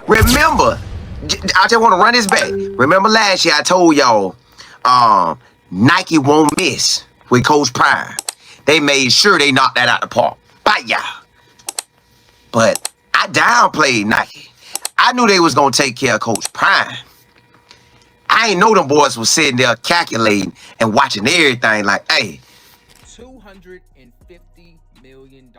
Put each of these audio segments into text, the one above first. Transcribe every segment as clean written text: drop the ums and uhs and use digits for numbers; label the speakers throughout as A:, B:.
A: Remember, I just want to run this back. Remember last year I told y'all, Nike won't miss with Coach Prime. They made sure they knocked that out the park. Bye, y'all. But I downplayed Nike. I knew they was gonna take care of Coach Prime. I ain't know them boys was sitting there calculating and watching everything like, hey.
B: $250 million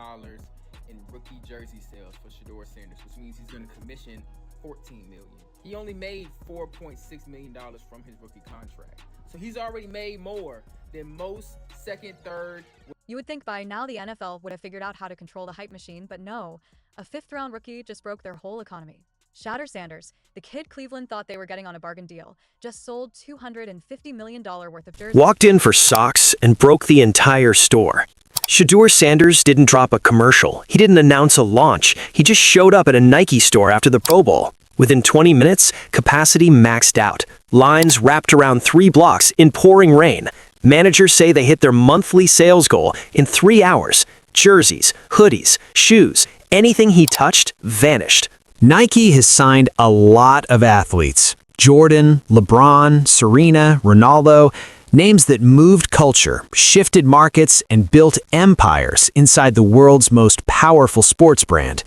B: in rookie jersey sales for Shedeur Sanders, which means he's going to commission $14 million. He only made $4.6 million from his rookie contract. So he's already made more than most second, third.
C: You would think by now the NFL would have figured out how to control the hype machine, but no. A fifth-round rookie just broke their whole economy. Shedeur Sanders, the kid Cleveland thought they were getting on a bargain deal, just sold $250 million worth of jerseys.
D: Walked in for socks and broke the entire store. Shedeur Sanders didn't drop a commercial. He didn't announce a launch. He just showed up at a Nike store after the Pro Bowl. Within 20 minutes, capacity maxed out. Lines wrapped around 3 blocks in pouring rain. Managers say they hit their monthly sales goal in 3 hours. Jerseys, hoodies, shoes, anything he touched vanished.
E: Nike has signed a lot of athletes. Jordan, LeBron, Serena, Ronaldo, names that moved culture, shifted markets, and built empires inside the world's most powerful sports brand.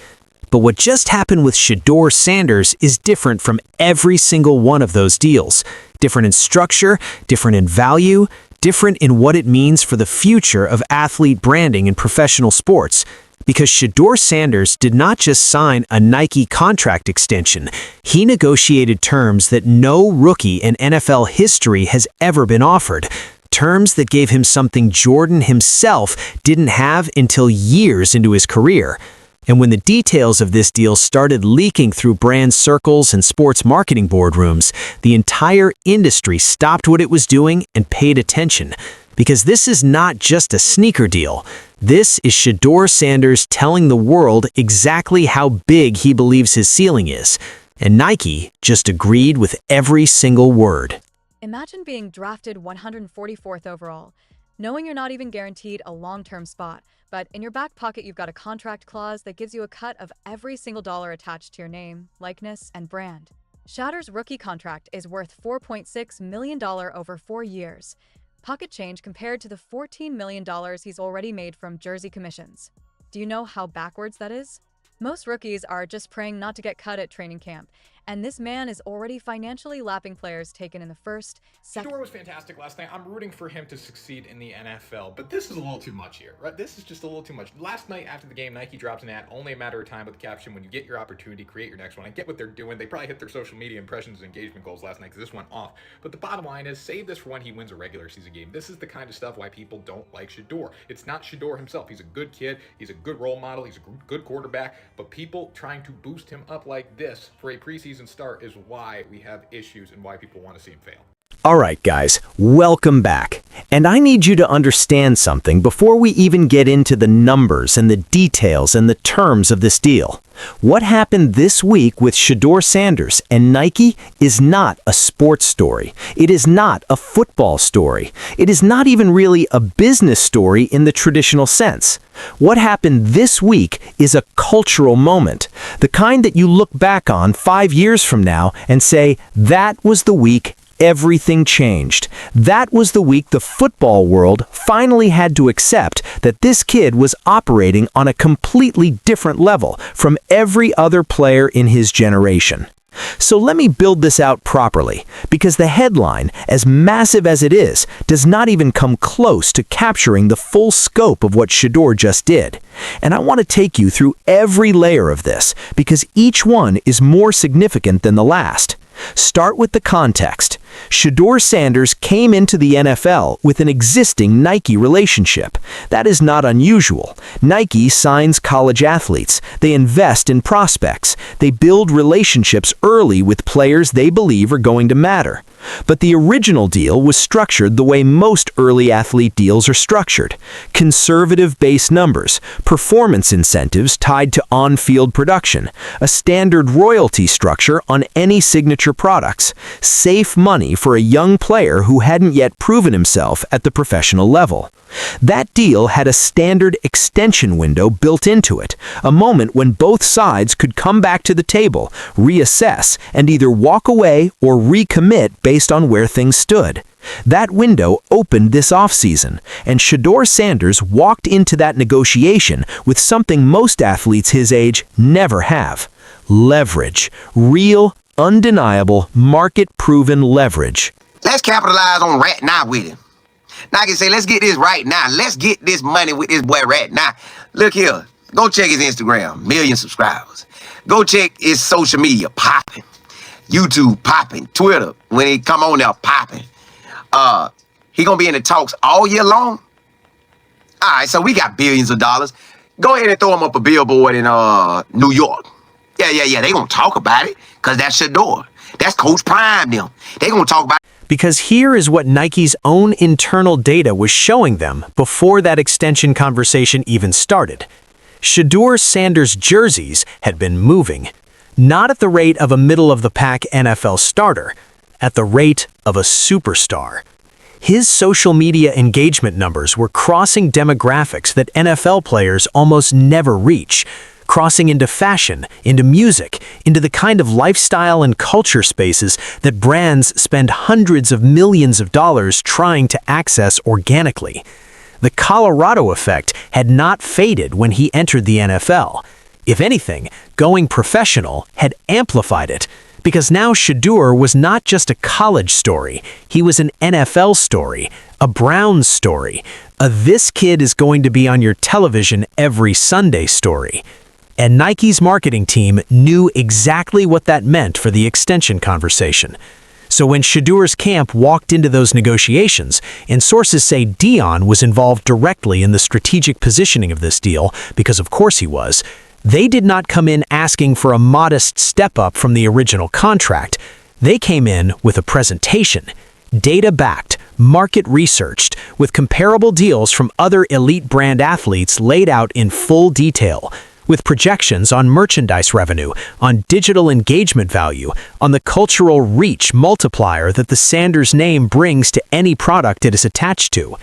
E: But what just happened with Shedeur Sanders is different from every single one of those deals. Different in structure, different in value, different in what it means for the future of athlete branding in professional sports. Because Shedeur Sanders did not just sign a Nike contract extension, he negotiated terms that no rookie in NFL history has ever been offered. Terms that gave him something Jordan himself didn't have until years into his career. And when the details of this deal started leaking through brand circles and sports marketing boardrooms, the entire industry stopped what it was doing and paid attention. Because this is not just a sneaker deal. This is Shedeur Sanders telling the world exactly how big he believes his ceiling is. And Nike just agreed with every single word.
C: Imagine being drafted 144th overall, knowing you're not even guaranteed a long-term spot, but in your back pocket you've got a contract clause that gives you a cut of every single dollar attached to your name, likeness, and brand. Shedeur's rookie contract is worth $4.6 million over 4 years. Pocket change compared to the $14 million he's already made from jersey commissions. Do you know how backwards that is? Most rookies are just praying not to get cut at training camp, and this man is already financially lapping players taken in the first, second...
F: Shedeur was fantastic last night. I'm rooting for him to succeed in the NFL, but this is a little too much here, right? This is just a little too much. Last night after the game, Nike dropped an ad, only a matter of time with the caption, when you get your opportunity, create your next one. I get what they're doing. They probably hit their social media impressions and engagement goals last night because this went off. But the bottom line is, save this for when he wins a regular season game. This is the kind of stuff why people don't like Shedeur. It's not Shedeur himself. He's a good kid. He's a good role model. He's a good quarterback. But people trying to boost him up like this for a preseason start is why we have issues and why people want to see him fail.
E: Alright guys, welcome back. And I need you to understand something before we even get into the numbers and the details and the terms of this deal. What happened this week with Shedeur Sanders and Nike is not a sports story. It is not a football story. It is not even really a business story in the traditional sense. What happened this week is a cultural moment, the kind that you look back on 5 years from now and say, that was the week everything changed. That was the week the football world finally had to accept that this kid was operating on a completely different level from every other player in his generation. So let me build this out properly, because the headline, as massive as it is, does not even come close to capturing the full scope of what Shedeur just did. And I want to take you through every layer of this, because each one is more significant than the last. Start with the context. Shedeur Sanders came into the NFL with an existing Nike relationship. That is not unusual. Nike signs college athletes. They invest in prospects. They build relationships early with players they believe are going to matter. But the original deal was structured the way most early athlete deals are structured. Conservative base numbers, performance incentives tied to on-field production, a standard royalty structure on any signature signature products. Safe money for a young player who hadn't yet proven himself at the professional level. That deal had a standard extension window built into it, a moment when both sides could come back to the table, reassess, and either walk away or recommit based on where things stood. That window opened this offseason, and Shedeur Sanders walked into that negotiation with something most athletes his age never have: leverage. Real, undeniable, market-proven leverage.
A: Let's capitalize on right now with him. Now I can say, let's get this right now. Let's get this money with this boy right now. Look here. Go check his Instagram. 1 million subscribers. Go check his social media. Popping. YouTube popping. Twitter, when he come on there, popping. He gonna be in the talks all year long. All right, so we got billions of dollars. Go ahead and throw him up a billboard in New York. Yeah. They gonna talk about it because that's Shedeur. That's Coach Prime them. They gonna talk about it.
D: Because here is what Nike's own internal data was showing them before that extension conversation even started. Shedeur Sanders' jerseys had been moving, not at the rate of a middle-of-the-pack NFL starter, at the rate of a superstar. His social media engagement numbers were crossing demographics that NFL players almost never reach, crossing into fashion, into music, into the kind of lifestyle and culture spaces that brands spend hundreds of millions of dollars trying to access organically. The Colorado effect had not faded when he entered the NFL. If anything, going professional had amplified it, because now Shedeur was not just a college story, he was an NFL story, a Browns story, a "this kid is going to be on your television every Sunday" story. And Nike's marketing team knew exactly what that meant for the extension conversation. So when Shedeur's camp walked into those negotiations, and sources say Dion was involved directly in the strategic positioning of this deal, because of course he was, they did not come in asking for a modest step up from the original contract. They came in with a presentation, data-backed, market-researched, with comparable deals from other elite brand athletes laid out in full detail, with projections on merchandise revenue, on digital engagement value, on the cultural reach multiplier that the Sanders name brings to any product it is attached to.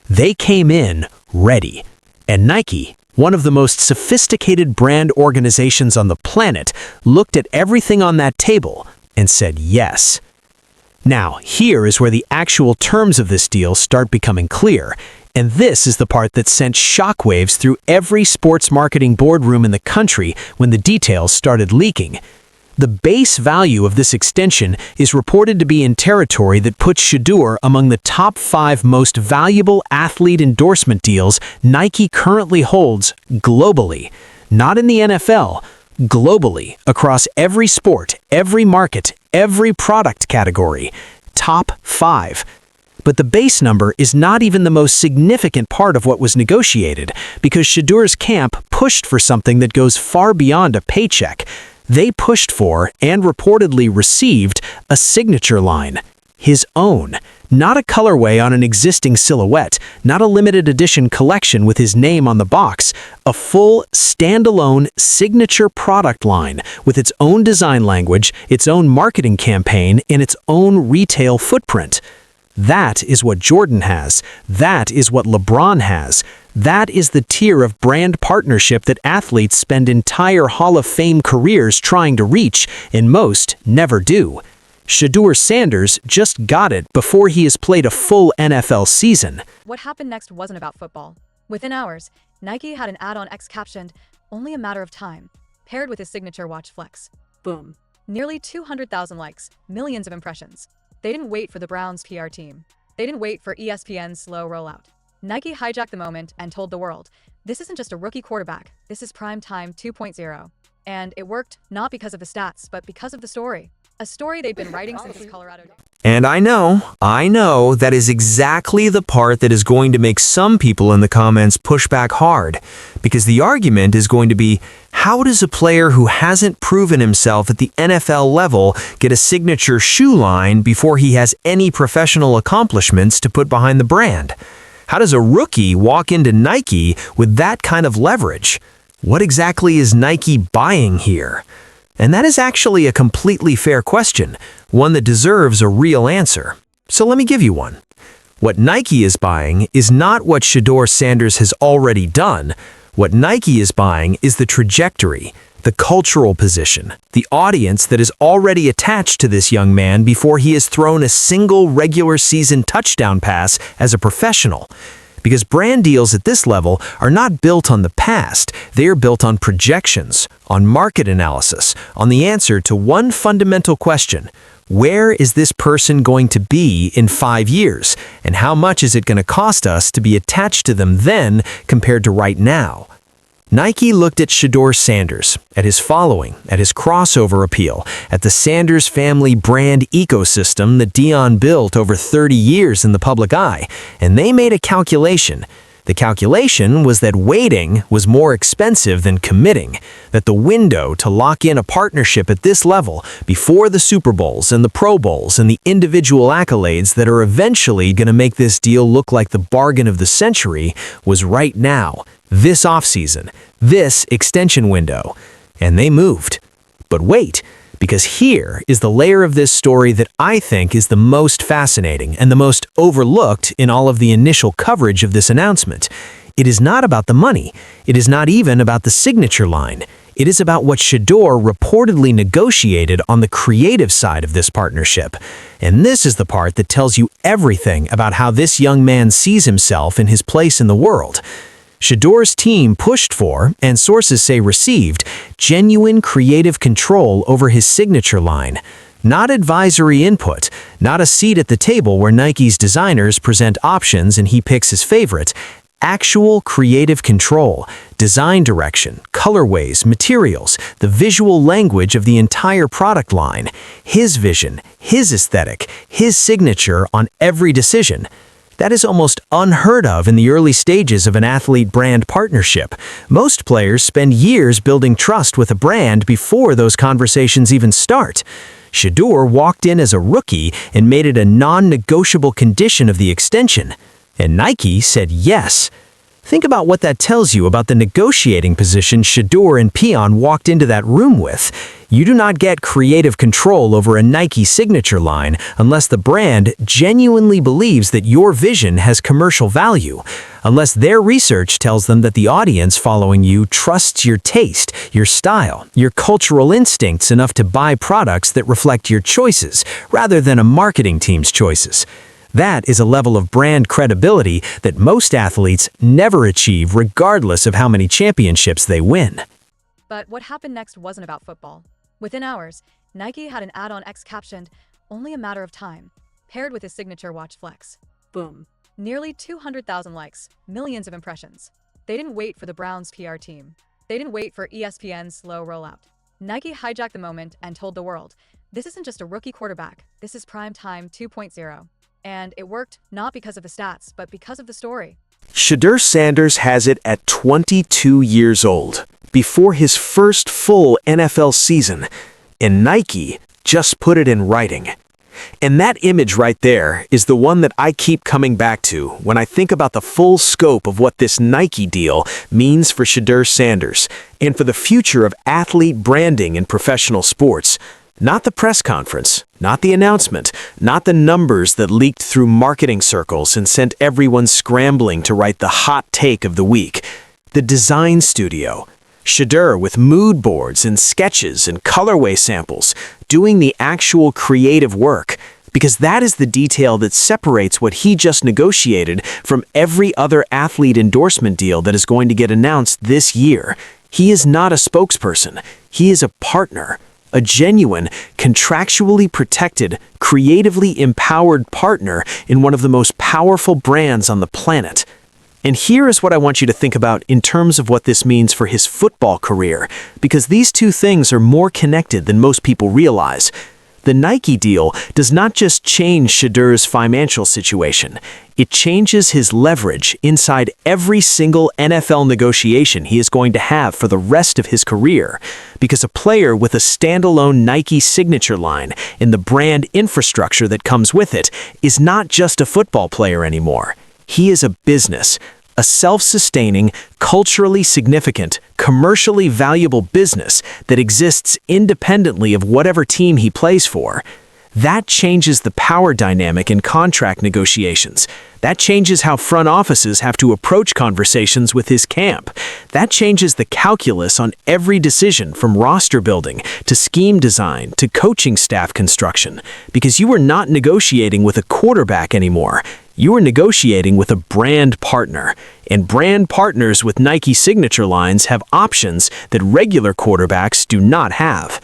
D: They came in ready. And Nike, one of the most sophisticated brand organizations on the planet, looked at everything on that table and said yes. Now, here is where the actual terms of this deal start becoming clear. And this is the part that sent shockwaves through every sports marketing boardroom in the country when the details started leaking. The base value of this extension is reported to be in territory that puts Shedeur among the top 5 most valuable athlete endorsement deals Nike currently holds globally. Not in the NFL, globally, across every sport, every market, every product category. Top 5. But the base number is not even the most significant part of what was negotiated, because Shedeur's camp pushed for something that goes far beyond a paycheck. They pushed for, and reportedly received, a signature line. His own. Not a colorway on an existing silhouette, not a limited edition collection with his name on the box. A full, standalone, signature product line with its own design language, its own marketing campaign, and its own retail footprint. That is what Jordan has. That is what LeBron has. That is the tier of brand partnership that athletes spend entire Hall of Fame careers trying to reach, and most never do. Shedeur Sanders just got it before he has played a full NFL season.
C: What happened next wasn't about football. Within hours, Nike had an ad on X captioned, "Only a matter of time," paired with his signature watch flex. Boom. Nearly 200,000 likes, millions of impressions. They didn't wait for the Browns PR team. They didn't wait for ESPN's slow rollout. Nike hijacked the moment and told the world, this isn't just a rookie quarterback, this is prime time 2.0. And it worked not because of the stats, but because of the story. A story they've been writing since his Colorado days.
E: And I know that is exactly the part that is going to make some people in the comments push back hard, because the argument is going to be, how does a player who hasn't proven himself at the NFL level get a signature shoe line before he has any professional accomplishments to put behind the brand? How does a rookie walk into Nike with that kind of leverage? What exactly is Nike buying here?
D: And that is actually a completely fair question, one that deserves a real answer. So let me give you one. What Nike is buying is not what Shedeur Sanders has already done. What Nike is buying is the trajectory, the cultural position, the audience that is already attached to this young man before he has thrown a single regular season touchdown pass as a professional. Because brand deals at this level are not built on the past, they are built on projections, on market analysis, on the answer to one fundamental question. Where is this person going to be in 5 years? And how much is it going to cost us to be attached to them then compared to right now? Nike looked at Shedeur Sanders, at his following, at his crossover appeal, at the Sanders family brand ecosystem that Dion built over 30 years in the public eye, and they made a calculation. The calculation was that waiting was more expensive than committing, that the window to lock in a partnership at this level before the Super Bowls and the Pro Bowls and the individual accolades that are eventually going to make this deal look like the bargain of the century was right now, this offseason, this extension window. And they moved. But wait, because here is the layer of this story that I think is the most fascinating and the most overlooked in all of the initial coverage of this announcement. It is not about the money. It is not even about the signature line. It is about what Shedeur reportedly negotiated on the creative side of this partnership. And this is the part that tells you everything about how this young man sees himself and his place in the world. Shedeur's team pushed for, and sources say received, genuine creative control over his signature line. Not advisory input, not a seat at the table where Nike's designers present options and he picks his favorite. Actual creative control, design direction, colorways, materials, the visual language of the entire product line. His vision, his aesthetic, his signature on every decision. That is almost unheard of in the early stages of an athlete-brand partnership. Most players spend years building trust with a brand before those conversations even start. Shedeur walked in as a rookie and made it a non-negotiable condition of the extension. And Nike said yes. Think about what that tells you about the negotiating position Shedeur and Peon walked into that room with. You do not get creative control over a Nike signature line unless the brand genuinely believes that your vision has commercial value, unless their research tells them that the audience following you trusts your taste, your style, your cultural instincts enough to buy products that reflect your choices rather than a marketing team's choices. That is a level of brand credibility that most athletes never achieve regardless of how many championships they win.
C: But what happened next wasn't about football. Within hours, Nike had an ad-on X captioned, "Only a matter of time," paired with his signature watch flex. Boom. Nearly 200,000 likes, millions of impressions. They didn't wait for the Browns' PR team. They didn't wait for ESPN's slow rollout. Nike hijacked the moment and told the world, this isn't just a rookie quarterback, this is prime time 2.0. And it worked not because of the stats, but because of the story.
E: Shedeur Sanders has it at 22 years old, before his first full NFL season, and Nike just put it in writing. And that image right there is the one that I keep coming back to when I think about the full scope of what this Nike deal means for Shedeur Sanders and for the future of athlete branding in professional sports. Not the press conference, not the announcement, not the numbers that leaked through marketing circles and sent everyone scrambling to write the hot take of the week. The design studio. Shedeur with mood boards and sketches and colorway samples, doing the actual creative work. Because that is the detail that separates what he just negotiated from every other athlete endorsement deal that is going to get announced this year. He is not a spokesperson. He is a partner. A genuine, contractually protected, creatively empowered partner in one of the most powerful brands on the planet. And here is what I want you to think about in terms of what this means for his football career, because these two things are more connected than most people realize. The Nike deal does not just change Shedeur's financial situation. It changes his leverage inside every single NFL negotiation he is going to have for the rest of his career. Because a player with a standalone Nike signature line and the brand infrastructure that comes with it is not just a football player anymore. He is a business,
D: a self-sustaining, culturally significant, commercially valuable business that exists independently of whatever team he plays for. That changes the power dynamic in contract negotiations. That changes how front offices have to approach conversations with his camp. That changes the calculus on every decision, from roster building to scheme design to coaching staff construction, because you are not negotiating with a quarterback anymore. You are negotiating with a brand partner, and brand partners with Nike signature lines have options that regular quarterbacks do not have.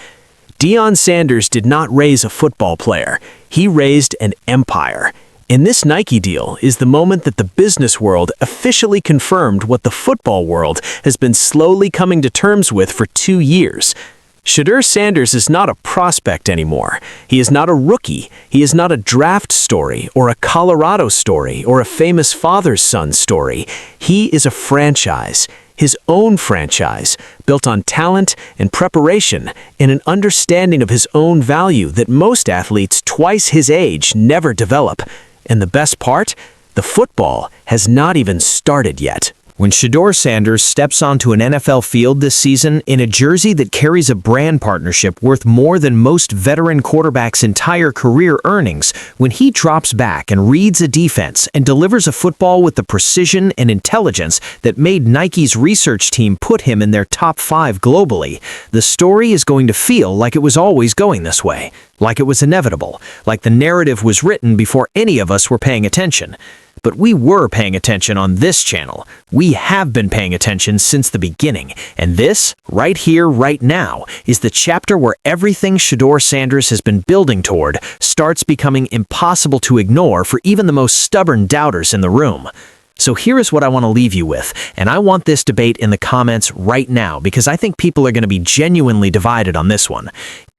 D: Deion Sanders did not raise a football player. He raised an empire. And this Nike deal is the moment that the business world officially confirmed what the football world has been slowly coming to terms with for 2 years. Shedeur Sanders is not a prospect anymore. He is not a rookie. He is not a draft story or a Colorado story or a famous father's son story. He is a franchise. His own franchise, built on talent and preparation and an understanding of his own value that most athletes twice his age never develop. And the best part? The football has not even started yet. When Shedeur Sanders steps onto an NFL field this season in a jersey that carries a brand partnership worth more than most veteran quarterbacks' entire career earnings, when he drops back and reads a defense and delivers a football with the precision and intelligence that made Nike's research team put him in their top 5 globally, the story is going to feel like it was always going this way, like it was inevitable, like the narrative was written before any of us were paying attention. But we were paying attention on this channel. We have been paying attention since the beginning. And this, right here, right now, is the chapter where everything Shedeur Sanders has been building toward starts becoming impossible to ignore for even the most stubborn doubters in the room. So here is what I want to leave you with, and I want this debate in the comments right now because I think people are going to be genuinely divided on this one.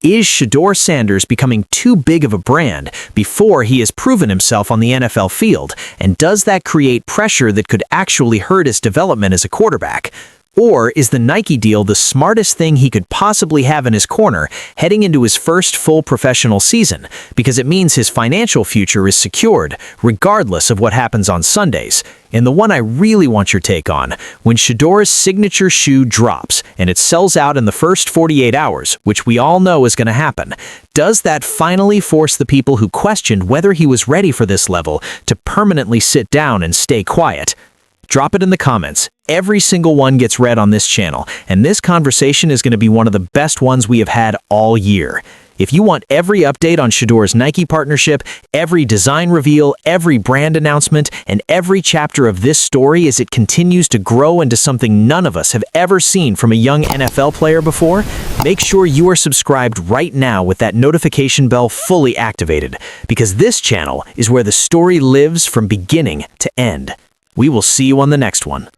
D: Is Shedeur Sanders becoming too big of a brand before he has proven himself on the NFL field, and does that create pressure that could actually hurt his development as a quarterback? Or is the Nike deal the smartest thing he could possibly have in his corner heading into his first full professional season, because it means his financial future is secured, regardless of what happens on Sundays? And the one I really want your take on, when Shedeur's signature shoe drops and it sells out in the first 48 hours, which we all know is going to happen, does that finally force the people who questioned whether he was ready for this level to permanently sit down and stay quiet? Drop it in the comments. Every single one gets read on this channel, and this conversation is going to be one of the best ones we have had all year. If you want every update on Shedeur's Nike partnership, every design reveal, every brand announcement, and every chapter of this story as it continues to grow into something none of us have ever seen from a young NFL player before, make sure you are subscribed right now with that notification bell fully activated, because this channel is where the story lives from beginning to end. We will see you on the next one.